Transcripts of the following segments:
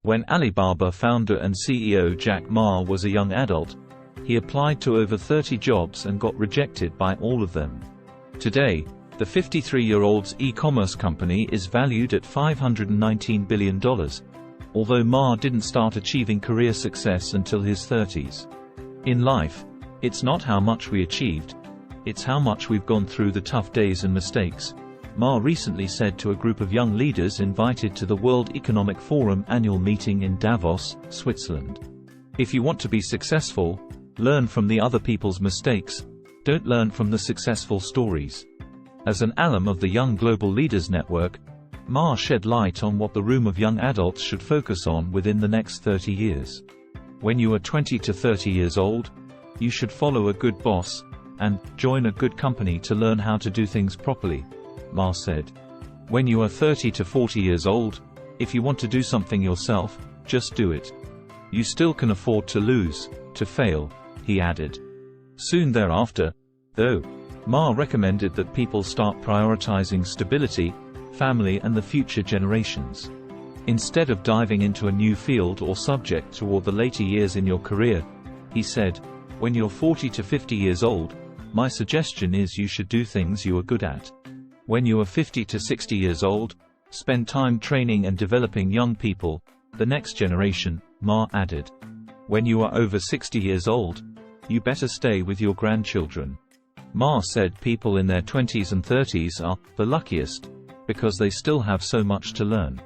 When Alibaba founder and CEO Jack Ma was a young adult, he applied to over 30 jobs and got rejected by all of them. Today, the 53-year-old's e-commerce company is valued at $519 billion, although Ma didn't start achieving career success until his 30s. In life, it's not how much we achieved, it's how much we've gone through the tough days and mistakes, Ma recently said to a group of young leaders invited to the World Economic Forum annual meeting in Davos, Switzerland. If you want to be successful, learn from the other people's mistakes, don't learn from the successful stories. As an alum of the Young Global Leaders Network, Ma shed light on what the room of young adults should focus on within the next 30 years. When you are 20 to 30 years old, you should follow a good boss, and join a good company to learn how to do things properly, Ma said. When you are 30 to 40 years old, if you want to do something yourself, just do it. You still can afford to lose, to fail, he added. Soon thereafter, though, Ma recommended that people start prioritizing stability, family and the future generations. Instead of diving into a new field or subject toward the later years in your career, he said, when you're 40 to 50 years old, my suggestion is you should do things you are good at. When you are 50 to 60 years old, spend time training and developing young people, the next generation, Ma added. When you are over 60 years old, you better stay with your grandchildren. Ma said people in their 20s and 30s are the luckiest, because they still have so much to learn.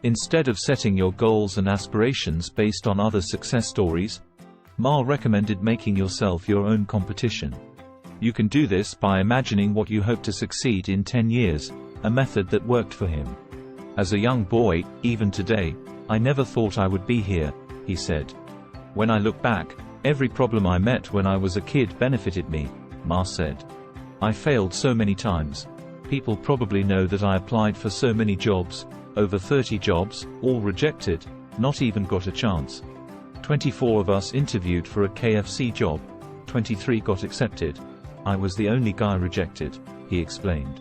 Instead of setting your goals and aspirations based on other success stories, Ma recommended making yourself your own competition. You can do this by imagining what you hope to succeed in 10 years, a method that worked for him. As a young boy, even today, I never thought I would be here, he said. When I look back, every problem I met when I was a kid benefited me, Ma said. I failed so many times. People probably know that I applied for so many jobs, over 30 jobs, all rejected, not even got a chance. 24 of us interviewed for a KFC job, 23 got accepted. I was the only guy rejected, he explained.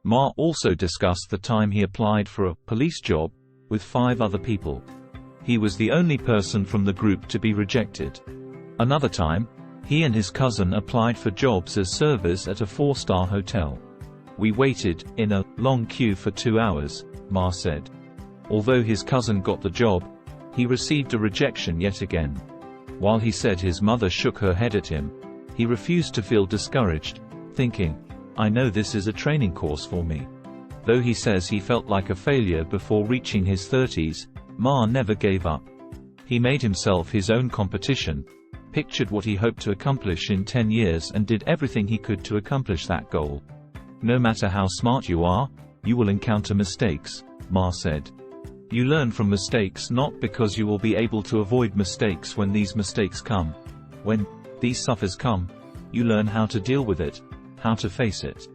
Ma also discussed the time he applied for a police job with 5 other people. He was the only person from the group to be rejected. Another time, he and his cousin applied for jobs as servers at a 4-star hotel. We waited in a long queue for 2 hours, Ma said. Although his cousin got the job, he received a rejection yet again. While he said his mother shook her head at him, he refused to feel discouraged, thinking, I know this is a training course for me. Though he says he felt like a failure before reaching his 30s, Ma never gave up. He made himself his own competition, pictured what he hoped to accomplish in 10 years and did everything he could to accomplish that goal. No matter how smart you are, you will encounter mistakes, Ma said. You learn from mistakes not because you will be able to avoid mistakes when these mistakes come. When these suffers come, you learn how to deal with it, how to face it.